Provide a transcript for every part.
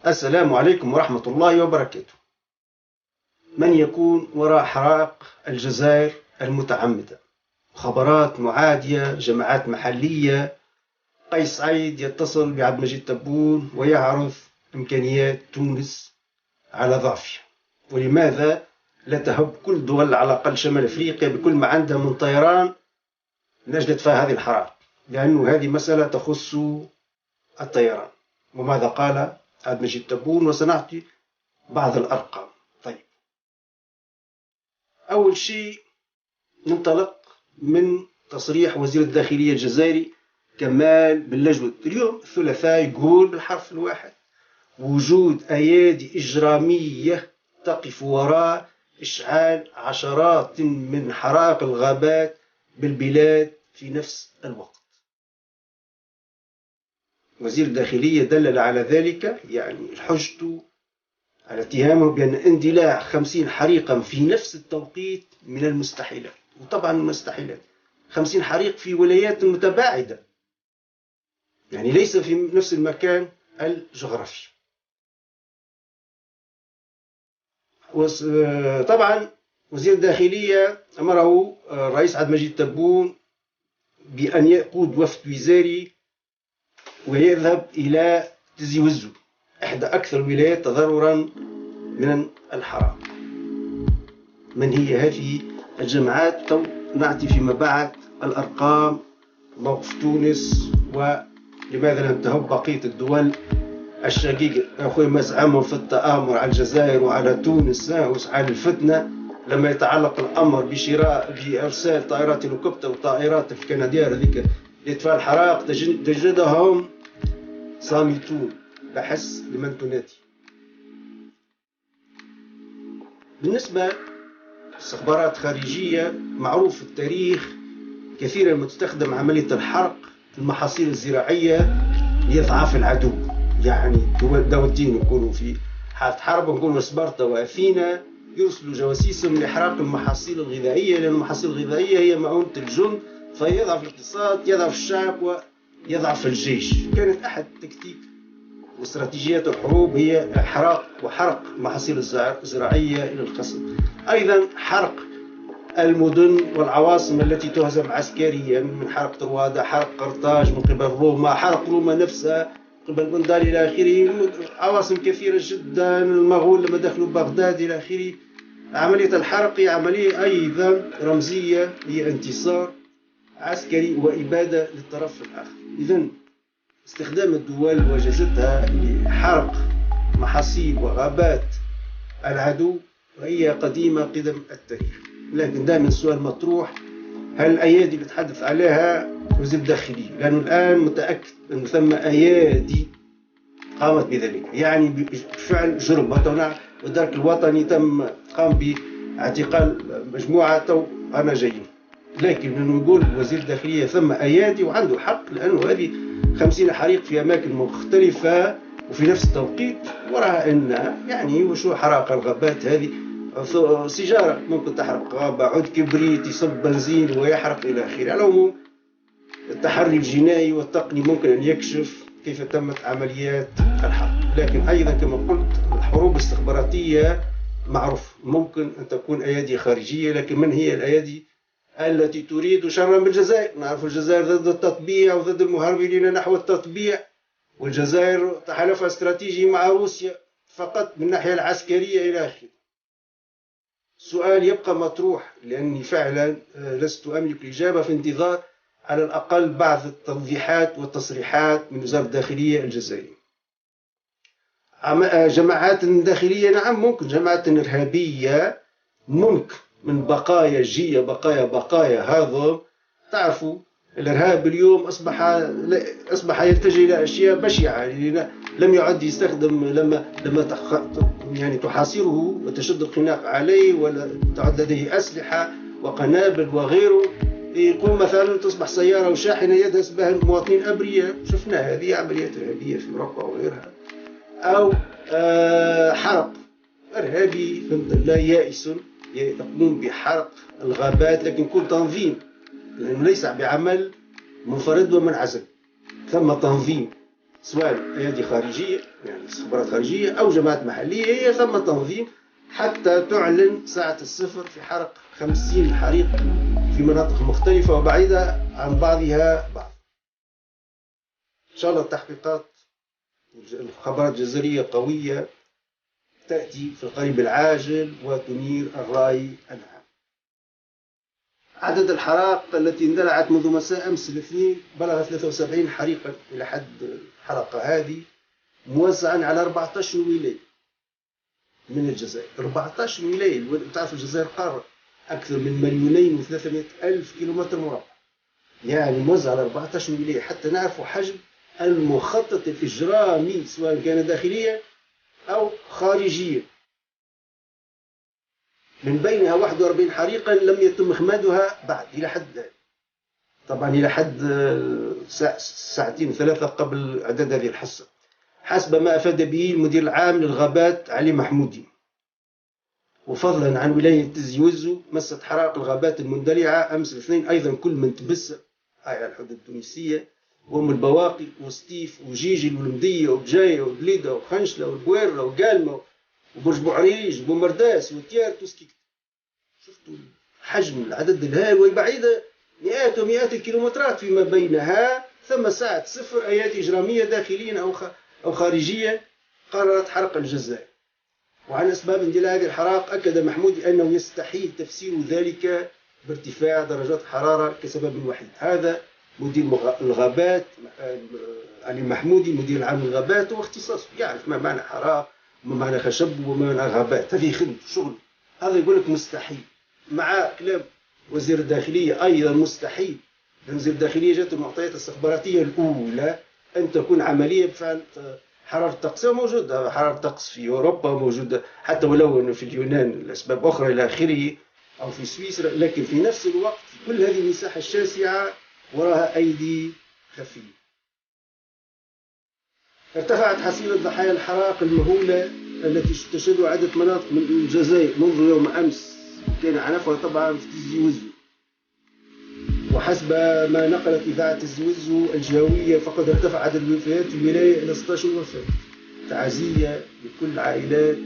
السلام عليكم ورحمة الله وبركاته. من يكون وراء حرائق الجزائر المتعمدة؟ خبرات معادية، جماعات محلية. قيس سعيد يتصل بعبد المجيد تبون ويعرض إمكانيات تونس على ضعفها، ولماذا لا تهب كل دول على الأقل شمال أفريقيا بكل ما عندها من طيران نجد فيها هذه الحرائق، لأن هذه مسألة تخص الطيران. وماذا قال عبد المجيد تبون؟ وسنعطي بعض الأرقام. طيب، أول شيء ننطلق من تصريح وزير الداخلية الجزائري كمال بلجود اليوم الثلاثاء، يقول بالحرف الواحد: وجود أيادي إجرامية تقف وراء إشعال عشرات من حرائق الغابات بالبلاد في نفس الوقت. وزير الداخلية دلل على ذلك، يعني حجته على اتهامه بأن اندلاع 50 حريقا في نفس التوقيت من المستحيلات. وطبعا المستحيلات 50 حريق في ولايات متباعدة، يعني ليس في نفس المكان الجغرافي. طبعا وزير الداخلية أمره الرئيس عبد المجيد تبون بأن يقود وفد وزاري ويذهب إلى تزي وزو، إحدى أكثر الولايات تضررا من الحرائق. من هي هذه الجماعات؟ نعطي فيما بعد الأرقام، موقف تونس، ولماذا لم تهب بقية الدول الشقيقة. أخوي مزعمهم في التآمر على الجزائر وعلى تونس وإشعال الفتنة لما يتعلق الأمر بإرسال طائرات هليكوبتر وطائرات الكنديار هذيك لإطفاء الحرائق، تجدهم صامتون لا حس لمن تنادي. بالنسبة استخبارات خارجية، معروف في التاريخ كثيرا ما تستخدم عملية الحرق في المحاصيل الزراعية لإضعاف العدو. يعني دولتين يكونوا في حالة حرب، نقولوا سبارتا وأثينا، يرسلوا جواسيسهم لإحراق المحاصيل الغذائية، لأن المحاصيل الغذائية هي معونة الجند، فيضعف الاقتصاد، يضعف الشعب ويضعف الجيش. كانت أحد تكتيك واستراتيجيات الحروب هي إحراق وحرق المحاصيل الزراعية إلى الخصم. أيضا حرق المدن والعواصم التي تهزم عسكريا، من حرق طروادة، حرق قرطاج من قبل روما، حرق روما نفسها قبل بندال إلى آخره، عواصم كثيرة جدا، المغول لما دخلوا بغداد إلى آخره. عملية الحرق هي عملية أيضا رمزية، هي انتصار عسكري وإبادة للطرف الآخر. إذن استخدام الدول وجزتها لحرق محاصيل وغابات العدو وهي قديمة قدم التاريخ. لكن دائما السؤال مطروح: هل الأيادي اللي تحدث عليها وزير الداخلية؟ لأنه الآن متأكد أن ثم أيادي قامت بذلك، يعني بفعل جرم. والدرك الوطني قام باعتقال مجموعة أنا جايين، لكن أنه يقول وزير الداخلية ثم أيادي، وعنده حق، لأنه هذه 50 حريق في أماكن مختلفة وفي نفس التوقيت، وراها أن يعني وشو حرائق الغابات هذه؟ سيجارة ممكن تحرق غابة، عود كبريت يصب بنزين ويحرق إلى آخره. على العموم التحري الجنائي والتقني ممكن أن يكشف كيف تمت عمليات الحرق. لكن أيضا كما قلت الحروب الاستخباراتية معروف ممكن أن تكون أيادي خارجية، لكن من هي الأيادي التي تريد شرا بالجزائر؟ نعرف الجزائر ضد التطبيع وضد المهرولين نحو التطبيع، والجزائر تحالف استراتيجي مع روسيا فقط من الناحية العسكرية إلى آخره. السؤال يبقى مطروح، لأني فعلا لست أملك الإجابة، في انتظار على الأقل بعض التوضيحات والتصريحات من وزارة الداخلية الجزائرية. جماعات داخلية نعم ممكن، جماعات إرهابية ممكن، من بقايا جية، بقايا هذا. تعرفوا الإرهاب اليوم أصبح يتجه إلى أشياء بشعة، لم يعد يستخدم لما يعني تحاصره وتشد الخناق عليه ولا تعد لديه أسلحة وقنابل وغيره، يقوم مثلا تصبح سيارة وشاحنة يدهس بها المواطنين أبرياء. شفنا هذه عمليات إرهابية في أوروبا وغيرها. أو حرق إرهابي لا يائس يقوم بحرق الغابات، لكن يكون تنظيم، لأنه ليس بعمل منفرد ومنعزل، ثم تنظيم سواء أيادي خارجية يعني استخبارات خارجية أو جماعات محلية، هي ثم تنظيم حتى تعلن ساعة الصفر في حرق 50 حريق في مناطق مختلفة وبعيدة عن بعضها بعض. إن شاء الله التحقيقات الخبرات الجزرية قوية تأتي في القريب العاجل وتنير الرأي العام. عدد الحرائق التي اندلعت منذ مساء أمس الاثنين بلغ 73 حريقا إلى حد الحلقة هذه، موزعا على 14 ولاية من الجزائر. 14 ولاية، تعرف الجزائر قارة أكثر من 2,300,000 كيلومتر مربع، يعني موزع على 14 ولاية حتى نعرف حجم المخطط الإجرامي سواء كان داخليا أو خارجيا. من بينها 41 حريقا لم يتم إخمادها بعد إلى حد، طبعا إلى حد ساعتين ثلاثة قبل إعداد هذه الحصة، حسب ما أفاد به المدير العام للغابات علي محمودي. وفضلا عن ولاية تزي وزو، مست حرائق الغابات المندلعة أمس الاثنين أيضا كل من تبسة على الحدود التونسية، وهم البواقي وسطيف وجيجل والمدية وبجاية وبليدة وخنشلة والبويرة وقالمة وبرج بوعريج وبومرداس وتيار توسكيك. شفتوا حجم العدد الهائل، وبعيدة مئات ومئات الكيلومترات فيما بينها. ثم ساعة صفر أيادي إجرامية داخلية أو خارجية قررت حرق الجزائر. وعن أسباب اندلاع هذه الحرائق أكد محمودي أنه يستحيل تفسير ذلك بارتفاع درجات الحرارة كسبب وحيد. هذا مدير الغابات علي محمودي، مدير العام للغابات، واختصاصه يعرف ما معنى حرائق وما معنى خشب وما معنى غابات، هذه خدمته شغل. هذا يقول لك مستحيل، مع كلام وزير الداخلية أيضا مستحيل. وزير الداخلية جاءت المعطيات الاستخباراتية الأولى أن تكون عملية بفعل حرارة الطقس موجودة، حرارة الطقس في أوروبا موجودة، حتى ولو أنه في اليونان لأسباب أخرى إلى آخره أو في سويسرا، لكن في نفس الوقت كل هذه المساحة الشاسعة وراها أيدي خفية. ارتفعت حصيلة ضحايا الحرائق المهولة التي تشهد عدة مناطق من الجزائر منذ يوم أمس، كان عنفها طبعا في تزي وزو. وحسب ما نقلت إذاعة تزي وزو الجهوية فقد ارتفع عدد الوفيات في الولاية إلى 16 وفاة. تعزية لكل عائلات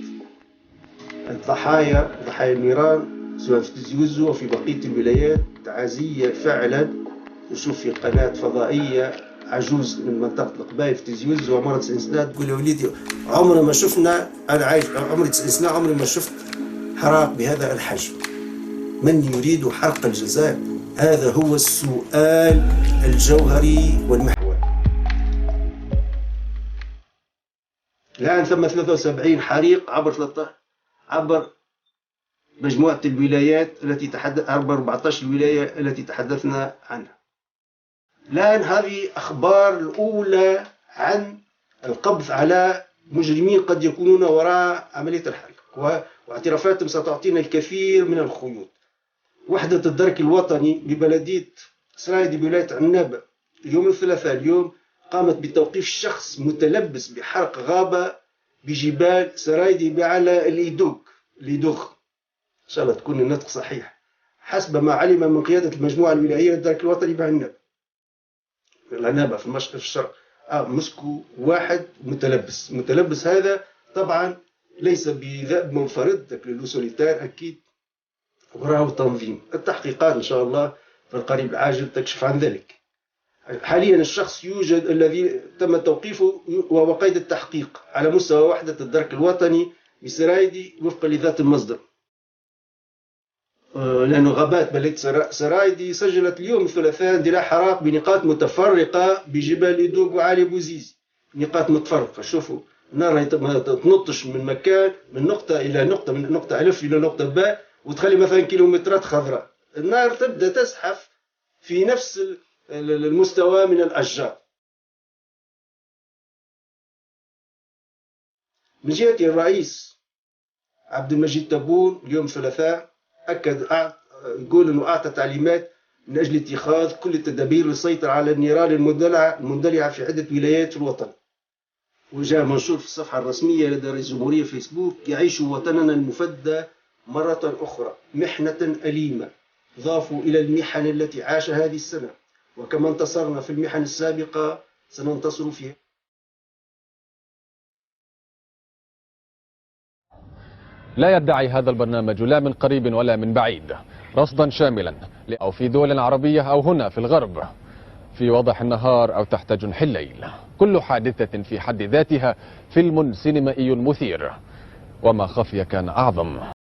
الضحايا، ضحايا النيران سواء في تزي وزو وفي بقية الولايات. تعزية فعلا. نشوف في قناة فضائية عجوز من منطقة القبائل في تزي وزو عمرها 90 سنة تقول يا وليدي عمرنا ما شفنا، أنا عايش عمري 90 سنة عمري ما شفت حرائق بهذا الحجم. من يريد حرق الجزائر؟ هذا هو السؤال الجوهري والمحوري. الآن ثم 73 حريق عبر مجموعة الولايات التي عبر 14 ولاية التي تحدثنا عنها. الآن هذه أخبار الأولى عن القبض على مجرمين قد يكونون وراء عملية الحرق، واعترافاتهم ستعطينا الكثير من الخيوط. وحدة الدرك الوطني ببلدية سرايدي بولاية عنابة يوم الثلاثاء اليوم قامت بتوقيف شخص متلبس بحرق غابة بجبال سرايدي على الإيدوغ. إن شاء الله تكون النطق صحيح، حسب ما علم من قيادة المجموعة الولاية للدرك الوطني بعنابة في المشرق في الشرق. مسكوا واحد متلبس هذا طبعا ليس بذئب منفرد للوسوليتار، أكيد وراه تنظيم. التحقيقات إن شاء الله في القريب العاجل تكشف عن ذلك. حاليا الشخص يوجد الذي تم توقيفه وهو قيد التحقيق على مستوى وحدة الدرك الوطني بسرايدي وفقا لذات المصدر، لأنه غابات بلدية سرايدي سجلت اليوم الثلاثاء اندلاع حرائق بنقاط متفرقة بجبال إيدوغ وعالي بوزيزي، نقاط متفرقة. شوفوا النار تنطش من مكان، من نقطة إلى نقطة، من نقطة ألف إلى نقطة باء، وتخلي مثلا كيلومترات خضراء. النار تبدأ تزحف في نفس المستوى من الأشجار. من جهة الرئيس عبد المجيد تبون اليوم الثلاثاء يقول أنه أعطى تعليمات من أجل اتخاذ كل التدابير للسيطرة على النيران المندلعة في عدة ولايات في الوطن. وجاء منشور في الصفحة الرسمية لدى رئيس الجمهورية فيسبوك: يعيش وطننا المفدى مرة أخرى محنة أليمة، ضافوا إلى المحن التي عاش هذه السنة، وكما انتصرنا في المحن السابقة سننتصر فيها. لا يدعي هذا البرنامج لا من قريب ولا من بعيد رصدا شاملا أو في دول عربية أو هنا في الغرب في وضح النهار أو تحت جنح الليل. كل حادثة في حد ذاتها فيلم سينمائي مثير، وما خفي كان أعظم.